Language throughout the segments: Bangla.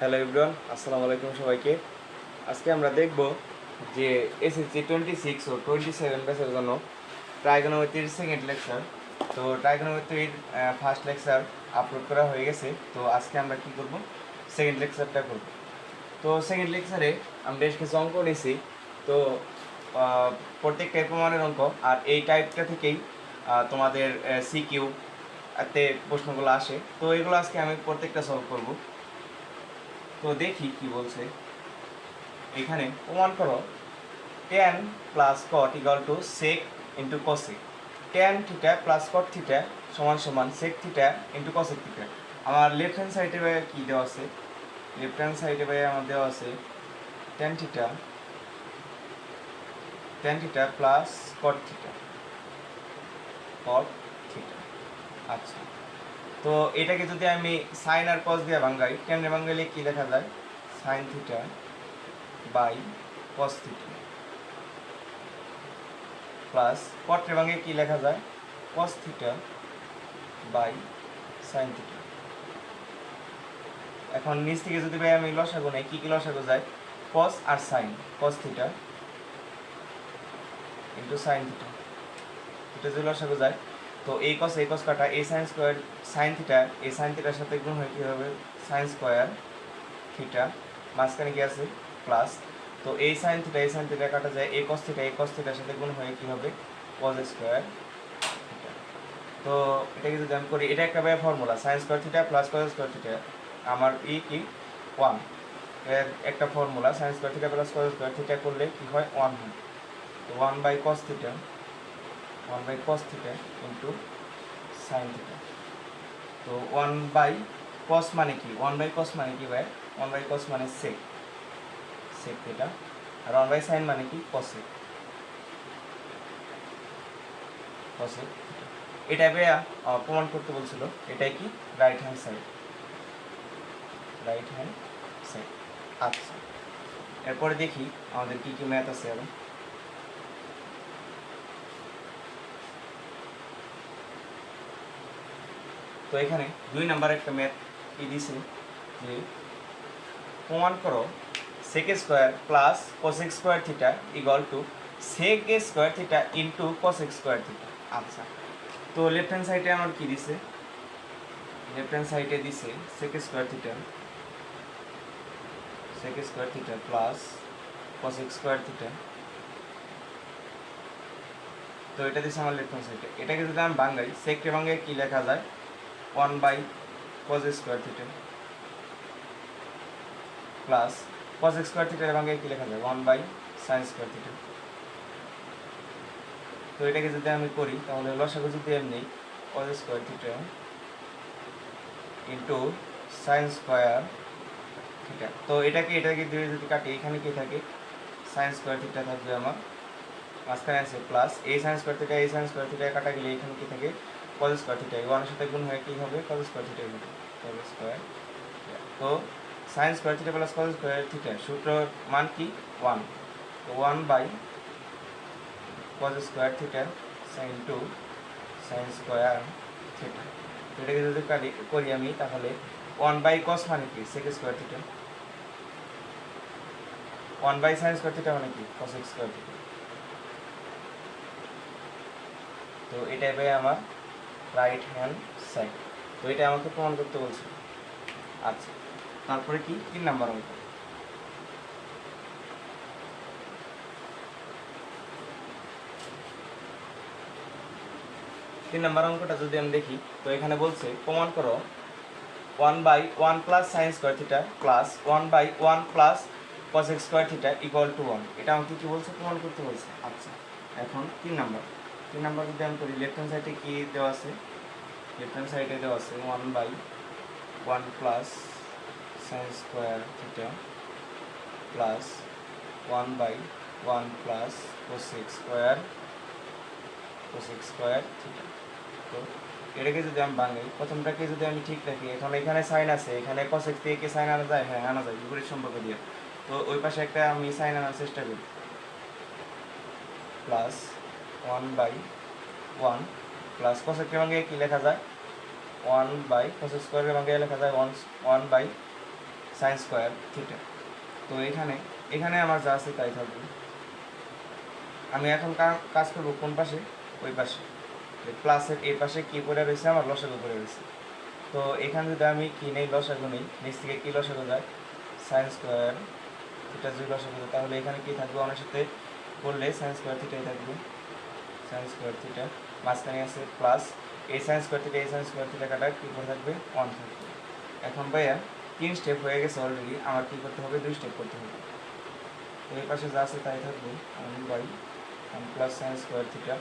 হ্যালো এভরিওয়ান, আসসালামু আলাইকুম সবাইকে। আজকে আমরা দেখব যে এসএসসি 26 ও 27 ব্যাচের জন্য ট্রাইগোনোমেট্রির সেকেন্ড লেকচার। তো ট্রাইগোনোমেট্রির ফার্স্ট লেকচার আপলোড করা হয়ে গেছে। তো আজকে আমরা কি করব, সেকেন্ড লেকচারটা করব। তো সেকেন্ড লেকচারে আমি বেশ কিছু অঙ্ক নিয়েছি। তো প্রত্যেকটাই প্রমাণের অঙ্ক, আর এই টাইপটা থেকেই তোমাদের সিকিউ তে প্রশ্নগুলো আসে। তো এগুলো আজকে আমি প্রত্যেকটা সলভ করব। তো দেখি কি বলছে। এখানে প্রমাণ করো tan plus cot equal to sec into cosec. tan theta plus cot theta সমান সমান sec theta into cosec theta. আমার লেফট হ্যান্ড সাইডে ভাই কী দেওয়া আছে? লেফট হ্যান্ড সাইডে ভাই আমার দেওয়া আছে tan theta plus cot theta. আচ্ছা, তো এটাকে যদি আমি সাইন আর কস দিয়ে ভাঙ্গাই, কেমনে ভাঙ্গাইলে কী লেখা যায়? Sine theta by cos theta plus কটের ভাঙে কী লেখা যায়? Cos theta by sine theta. এখন নিচ থেকে যদি ভাই আমি লসাগু নেই, কী লসাগু যায়? কস আর sine, cos theta into sine theta, এটা যদি লসাগু যায় তো এই কস কাটা, এই সাইন স্কোয়ার সাইন থিটা, এই সাইন থিটার সাথে গুণ হয়ে কী হবে? সাইন স্কোয়ার থিটা, মাঝখানে কি আছে? প্লাস। তো এই সাইন থিটা কাটা যায়, এই কস থিটার সাথে গুণ হয়ে কী হবে? Cos square. তো এটাকে যদি আমি করি, এটা একটা ভাই formula, sine square theta plus cos square theta, আমার কি 1 এর একটা ফর্মুলা। Sine square theta plus cos square theta করলে কি হয়? 1 হয়। তো 1 by cos theta into sine theta. তো 1 বাই কস মানে কি? 1 বাই কস মানে কি ভাই? 1 বাই কস মানে সেক থিটা, আর 1 বাই সাইন মানে কি? Cosec theta. এটা ভাইয়া প্রমাণ করতে বলছিল, এটাই কি রাইট হ্যান্ড সাইড। আচ্ছা, এরপরে দেখি আমাদের কি কি ম্যাথ আছে আরো। তো এখানে 2 নাম্বার একটা ম্যাথ কি দিছে যে প্রমাণ করো sec square plus cosec square theta equal to sec square theta into cosec square theta. আচ্ছা, তো লেফট হ্যান্ড সাইডে আমার কি দিছে? লেফট হ্যান্ড সাইডে দিছে sec square theta plus cosec square theta. তো এটা দিচ্ছে আমার লেফট হ্যান্ড সাইডে। এটাকে যদি আমি বাঙ্গাই, সেককে বাঙ্গাই কী লেখা যায়? 1 by cos square theta plus cos square থিটার বাঙ্গাই কী লেখা যায়? 1 বাই সাইন স্কোয়ার থিটা। তো এটাকে যদি আমি করি তাহলে লসাগু যদি এমনি কস square theta into sign square theta. তো এটাকে দিয়ে যদি কাটি, এখানে কি থাকে? সাইন স্কোয়ার থিটা থাকবে আমার, মাঝখানে আছে প্লাস এই সাইন স্কোয়ার থিটা কাটা গেলে এখানে কি থাকে? কস স্কোয়ার থিটা, ওয়ানের সাথে গুণ হয়ে কী হবে? কস স্কোয়ার থিটা হবে, কস স্কোয়ার। তো sine square theta plus cos square theta সূত্রের মান কি? 1। তো 1 by cos square theta sine to sine square theta. এটাকে যদি করি আমি তাহলে 1 বাই কস মানে কি? Sec square theta, 1 by sine square theta মানে কি? Cosec square theta. তো এটাই ভাই আমার রাইট হ্যান্ড সাইড। তো এটা আমাকে প্রমাণ করতে বলছে। আচ্ছা, তারপরে কি 3 নাম্বার অঙ্ক। 3 নাম্বার অঙ্কটা যদি আমি দেখি, তো এখানে বলছে প্রমাণ করো 1 by 1 plus sine square theta plus 1 by 1 plus cosec square theta equal to 1। এটা আমাকে কি বলছে? প্রমাণ করতে বলছে। আচ্ছা, এখন 3 নাম্বার যদি আমি করি, লেফট হ্যান্ড সাইডে কি দেওয়া আছে? লেফট হ্যান্ড সাইডে দেওয়া আছে 1 by 1 plus sine square theta plus 1 by 1 plus cosec square theta. তো এটাকে যদি আমি বাঙাই, প্রথমটাকে যদি আমি ঠিক রাখি, এখন এখানে সাইন আছে, এখানে কোসেক থেকে কি সাইন আনা যায়? হ্যাঁ, আনা যায় বিপরীত সম্পর্ক দিয়ে। তো ওই পাশে একটা আমি সাইন আনার চেষ্টা করি, প্লাস 1 বাই 1 প্লাস কোসেকের ভাঙে কি লেখা যায়? 1 বাই কোসেক স্কোয়ারের ভাঙে লেখা যায় 1 বাই সাইন স্কোয়ার থিটা। তো এখানে আমার যা আছে তাই থাকবে। আমি এখন কাজ করব কোন পাশে, ওই পাশে, প্লাসের এই পাশে কী করে রয়েছে, আমার লসাগু করে রয়েছে। তো এখানে যদি আমি কি নেই, লসাগু নেই, নিচ থেকে কী লসাগু যায়, সাইন স্কোয়ার থিটা যদি লসাগু যায়, তাহলে এখানে কী থাকবে, অনেক সাথে করলে সাইন স্কোয়ার থিটাই থাকবে, সাইন স্কোয়ার থিটা, মাঝখানে আছে প্লাস এই সাইন স্কোয়ার থিটা, এই সাইন স্কোয়ার থিটা কাটা কী করে থাকবে, 1 থাকবে। এখন ভাইয়া 3 স্টেপ হয়ে গেছে অলরেডি, আমার কী করতে হবে, 2 স্টেপ করতে হবে। তো এই পাশে যা আছে তাই থাকবে 1 plus sine square theta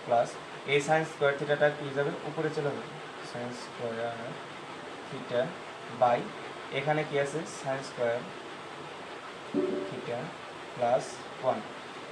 plus এই সাইন স্কোয়ার থিটাটা কী যাবে, উপরে চলে যাবে, সাইন স্কোয়ার থিটা বাই এখানে কি আছে, সাইন স্কোয়ার থিটা প্লাস 1।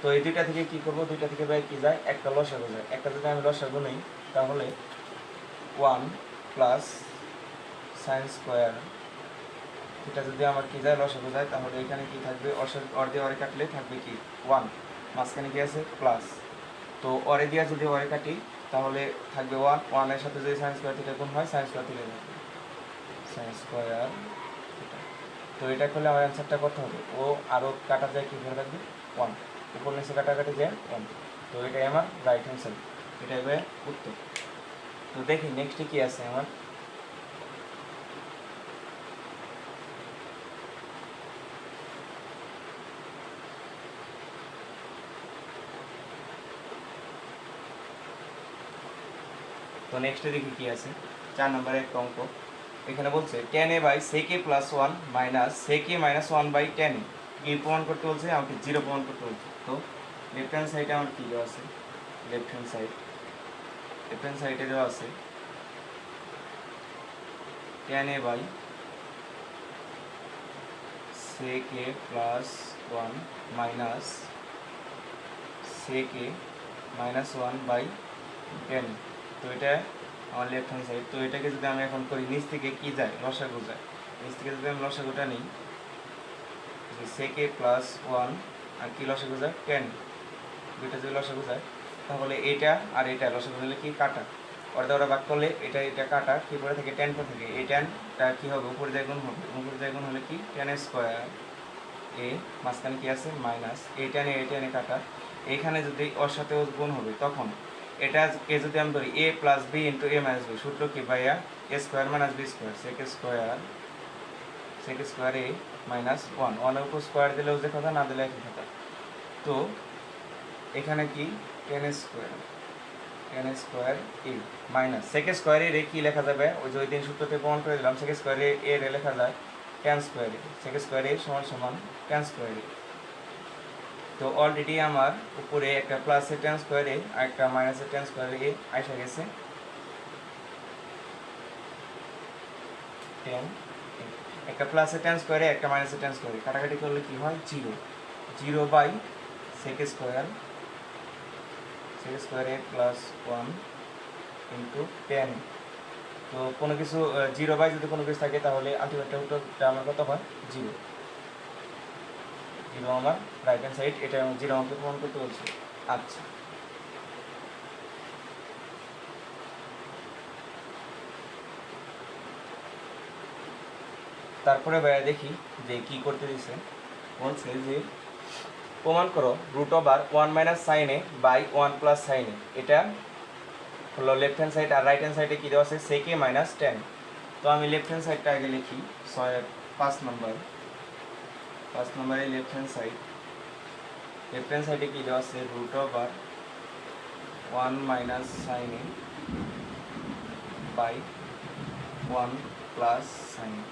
তো এই দুইটা থেকে কী করবো, দুইটা থেকে ভাই কী যায়, একটা লসাগু যায়, একটা যদি আমি লসাগু নেই তাহলে 1 প্লাস সাইন স্কোয়ার থিটা যদি আমার কী যায়, লসাগু যায়, তাহলে এখানে কি থাকবে, অর্ধে অরে কাটলে থাকবে কি 1, মাঝখানে কি আছে প্লাস। তো অরে দিয়া যদি অরে কাটি তাহলে থাকবে 1 এর সাথে যদি সাইন স্কোয়ার থিটা গুণ হয়, সাইন স্কোয়ার থিটা থাকবে, সাইন স্কোয়ার থিটা। তো এটা করলে আমার অ্যান্সারটা কত হবে, ও আরও কাটা যায় কী করে থাকবে 1, উপর নিচে কাটাকাটি যায় 1। তো এটাই আমার রাইট হ্যান্ড সাইড, এটাই হবে উত্তর। তো দেখি নেক্সটে কী আছে আমার। তো নেক্সটে দেখি কী আছে, 4 নম্বরের একটা অঙ্ক। এখানে বলছে tan a by sec a plus 1 minus sec a minus 1 by tan a কি প্রমাণ করতে বলছে, আমাকে 0 প্রমাণ করতে বলছে। তো লেফট হ্যান্ড সাইডে আমার কী দেওয়া আছে, লেফট হ্যান্ড সাইডে দেওয়া আছে tan a by sec a plus 1 minus sec a minus 1 by tan a। তো এটা আমার লেফট হ্যান্ড সাইড। তো এটাকে যদি আমি এখন করি, নিচ থেকে কী যায়, লসাগু যায়, নিচ থেকে যদি আমি লসাগুটা নিই, sec a প্লাস 1 আর কি লসাগু যায়, tan, দুইটা যদি লসাগু যায় তাহলে এটা আর এটা লসাগু হলে কি কাটা, অর্ধে ওরা ভাগ করলে এটা কাটা কী করে থাকে, tan করে থাকে, এই ট্যানটা কী হবে, উপরে যায় গুণ হবে, উপরে যায় গুণ হলে কি tan স্কোয়ার এ, মাঝখানে কি আছে মাইনাস, এই ট্যানে কাটা, এইখানে যদি ওর সাথে গুণ হবে তখন এটাকে যদি আমি ধরি a plus B into A minus B, সূত্র কি ভাইয়া, A square minus B square, sec square A minus 1 উপর স্কোয়ার দিলেও যে কথা, না দিলে একই কথা। তো এখানে কি tan square A minus sec square এ কী লেখা যাবে, ওই যে ওই দিন সূত্রতে প্রমাণ করে দিলাম, সেক স্কোয়ার এ লেখা যায় tan স্কোয়ার এ, সেক স্কোয়ার এ সমান সমান tan স্কোয়ার এ। তো অলরেডি আমার উপরে একটা প্লাসের tan স্কোয়ার এ আর একটা মাইনাসের tan স্কোয়ার এ আসা গেছে, একটা প্লাসের tan স্কোয়ার এ একটা মাইনাসের tan স্কোয়ার এ কাটাকাটি করলে কি হয়, 0 by sec square A plus 1 into tan। তো কোনো কিছু 0 বাই যদি কোনো কিছু থাকে তাহলে আলটিমেট উত্তরটা আমার কত হয়, 0 আমার রাইট হ্যান্ড সাইড, এটা 0 আমাকে প্রমাণ করতে বলছে। আচ্ছা, তারপরে ভাইয়া দেখি যে কি করতে দিছে, বলছে যে প্রমাণ করো root over 1 minus sine A by 1 plus sine A, এটা হলো লেফট হ্যান্ড সাইড, আর রাইট হ্যান্ড সাইডে কী দেওয়া আছে, সেক এ মাইনাস tan। তো আমি লেফট হ্যান্ড সাইডটা আগে লিখি, 5 নম্বরে লেফট হ্যান্ড সাইডে কী দেওয়া আছে, root over 1 minus sine A by 1 plus sine A.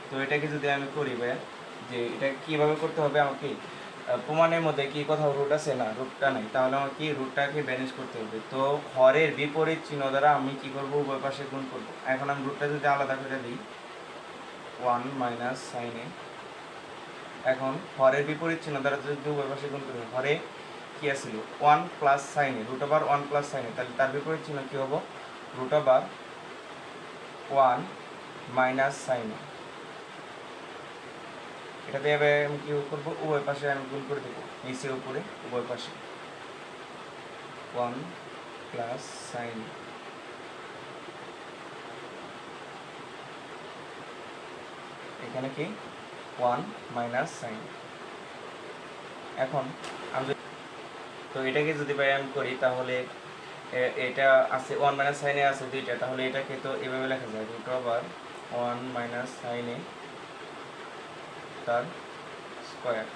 তো এটাকে যদি আমি করি ভাইয়া, যে এটা কীভাবে করতে হবে, আমাকে প্রমাণের মধ্যে কি কোথাও রুট আছে, না রুটটা নেই, তাহলে আমাকে রুটটাকে ব্যালেন্স করতে হবে। তো হরের বিপরীত চিহ্ন দ্বারা আমি কি করব, উভয় পাশে গুণ করব। এখন আমি রুটটা যদি আলাদা করে দিই, 1 মাইনাস সাইন এ, এখন হরের বিপরীত চিহ্ন দ্বারা যদি উভয় পাশে গুণ করি, হরে কি আছিল 1 প্লাস সাইন এ, রুট ওভার 1 প্লাস সাইন এ, তাহলে তার বিপরীত চিহ্ন কী হবো, রুট ওভার 1 মাইনাস সাইন এ। এটাতে এবার আমি কী করবো, উভয় পাশে আমি গুণ করে দেবো, নিচে উপরে উভয় পাশে 1 প্লাস সাইন। এখানে কি 1 মাইনাস সাইন। এখন আমি তো এটাকে যদি ভাই আমি করি তাহলে এটা আছে 1 মাইনাস সাইনে আছে দুইটা, তাহলে এটাকে তো এভাবে লেখা যায় রুট ওভার 1 মাইনাস সাইনে তার স্কোয়ার।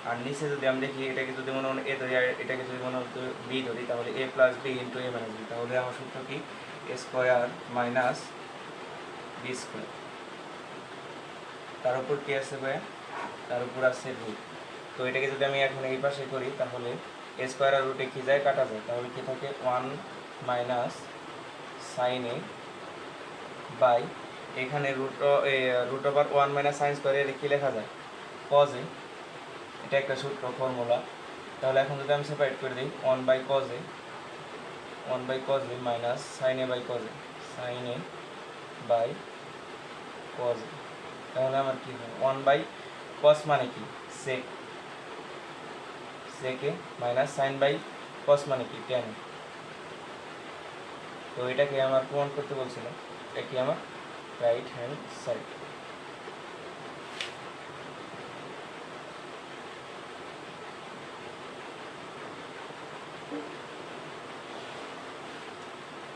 আর নিচে যদি আমি দেখি এটাকে যদি মনে হয় এ ধরি আর এটাকে যদি মনে হয় বি ধরি, তাহলে এ plus B into A minus B, তাহলে আমার সূত্র কি এ স্কোয়ার মাইনাস বি স্কোয়ার। তার উপর কি আছে ভাই, তার উপর আছে রুট। তো এটাকে যদি আমি এখন এই পাশে করি তাহলে এ স্কোয়ার আর রুটে কি যায়, কাটা যায়, তাহলে কি থাকে 1 মাইনাস সাইন এ বাই এখানে root over 1 minus sine square এর কি লেখা যায় কজ এ, এটা একটা সূত্র ফর্মুলা। তাহলে এখন যদি আমি সেপারেট করে দিই 1 by cos A minus sine A by cos A, sine A by cos A, তাহলে আমার কি হয় 1 বাই কস মানে কি সেক সেকে মাইনাস সাইন বাই কস মানে কি ট্যান। তো এটাকে আমার প্রমাণ করতে বলছিল, এটা কি আমার রাইট হ্যান্ড সাইড।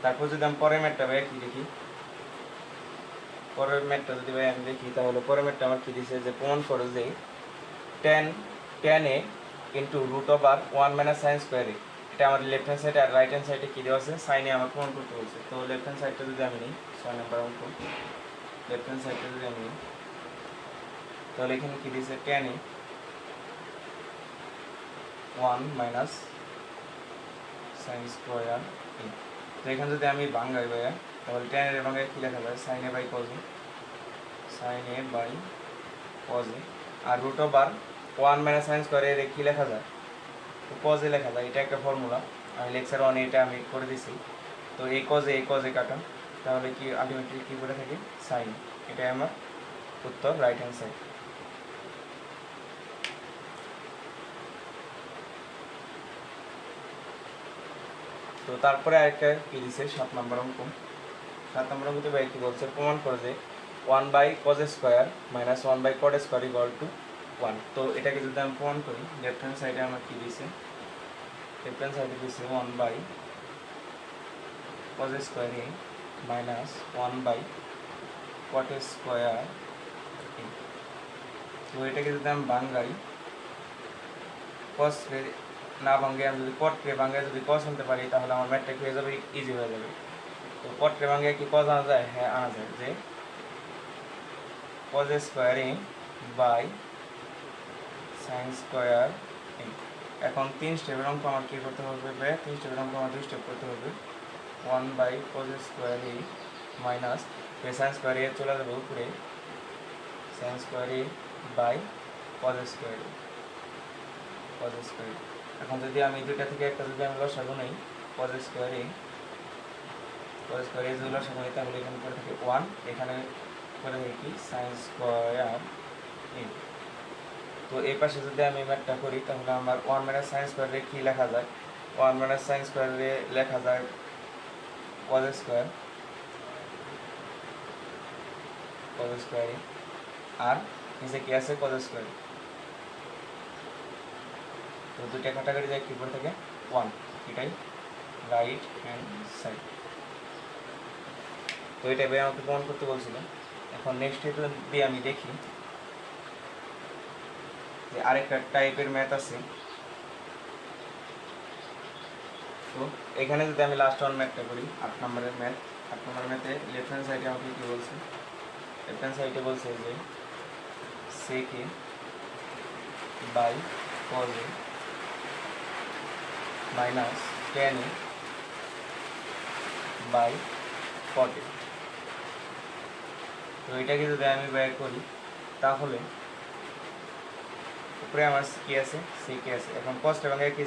তারপর যদি আমি পরের ম্যাটটা ভাই কি দেখি, পরের ম্যাটটা যদি ভাই আমি দেখি তাহলে পরের ম্যাটটা আমার কি দিছে যে প্রমাণ করো যে tan A into root over 1 minus sine square A, এটা আমার লেফট হ্যান্ড সাইড আর রাইট হ্যান্ড সাইডে কী দেওয়া আছে সাইনে আমার প্রমাণ করতে বলছে। তো লেফট হ্যান্ড সাইডটা যদি আমি নিই 6 নাম্বার অঙ্ক, লেফট হ্যান্ড সাইডটা যদি আমি নিই তাহলে এখানে কী দিয়েছে tan A 1 minus sine square A. তো এখানে যদি আমি বাংলায় ভাইয়া তাহলে ট্যান এর বাংলায় কী লেখা যায় sine A by cos A, sine A by cos A. আর root over 1 minus sine square এর কী লেখা যায় তো কজ এ লেখা যায়, এটা একটা ফর্মুলা আমি লেকচার 1 এটা আমি করে দিছি। তো এই কজে কাটা, তাহলে কি আলটিমেটলি কী করে থাকে সাইন, এটাই আমার উত্তর রাইট হ্যান্ড সাইড। তো তারপরে আরেকটা কি দিছে 7 নম্বর অঙ্ক। 7 নম্বর অঙ্কতে ভাই কি বলছে প্রমাণ করে যে 1 by cos square minus 1 by cot square equal to 1। তো এটাকে যদি আমি প্রমাণ করি লেফট হ্যান্ড সাইডে আমার কি দিছে, লেফট হ্যান্ড সাইডে দিছে 1 by cos square A minus 1 by cot square A. তো এটাকে যদি আমি বাঙ্গাই কস না ভাঙ্গে আমি যদি কটকে ভাঙ্গে যদি কস আনতে পারি তাহলে আমার ম্যাথটা হয়ে যাবে ইজি হয়ে যাবে। তো কটকে ভাঙ্গে কি কস আনা যায়, হ্যাঁ আনা যায়, যে cos square A by sine square A. এখন 3 স্টেপের অঙ্ক আমার কী করতে হবে, 3 স্টেপের অঙ্ক আমার 2 স্টেপ করতে হবে। 1 by cos square A minus sine square A চলে যাবে উপরে, sine square A by cos square A, cos square A. এখন যদি আমি দুইটা থেকে একটা যদি আমি লসাগু নেই কজ স্কোয়ার এ যদি লসাগু নেই তাহলে এখানে করে থাকে 1, এখানে করে থাকে কি সাইন স্কোয়ার এ। তো এই পাশে যদি আমি ম্যাথটা করি তাহলে আমার 1 মাইনাস সাইন স্কোয়ার এ কী লেখা যায়, 1 মাইনাস সাইন স্কোয়ার এ লেখা যায় কজ স্কোয়ার এ, আর নিচে কি আছে কজ স্কোয়ার। তো দুইটা কাটাকাটি যায় কি করে থাকে 1, এটাই রাইট হ্যান্ড সাইড। তো এটা ভাই আমাকে প্রমাণ করতে বলছিল। এখন নেক্সট দিয়ে আমি দেখি যে আরেকটা টাইপের ম্যাথ আছে। তো এখানে যদি আমি লাস্ট ওয়ান ম্যাথটা করি 8 নম্বরের ম্যাথ, 8 নম্বরের ম্যাথে লেফট হ্যান্ড সাইডে আমাকে কী বলছে, লেফট হ্যান্ড সাইডে বলছে যে sec a by cos a minus tan a by cot a। তো এটাকে যদি আমি বের করি তাহলে উপরে আমার কি আছে sec a আছে। এখন cos এবং কি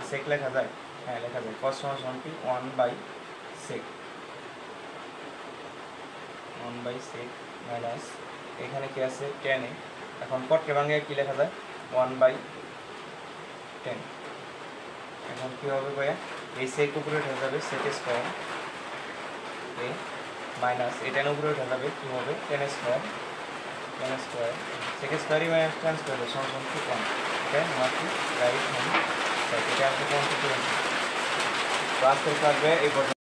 sec লেখা যায়, হ্যাঁ লেখা যায়, cos সমান কি 1 বাই sec মাইনাস এখানে কি আছে tan a। এখন cot এবং কি লেখা যায় 1 বাই tan। এখন কি হবে ভাইয়া এই sec উপরে উঠে যাবে sec স্কয়ার এ মাইনাস এই tan উপরে উঠে যাবে কি হবে tan square 1 square sec square minus tan square সমান 1 ওকে মাত্র রাইট হ্যান্ড সাইড এটা আমরা কোন করতে পারি তো আজকের ক্লাসে এই পর্যন্ত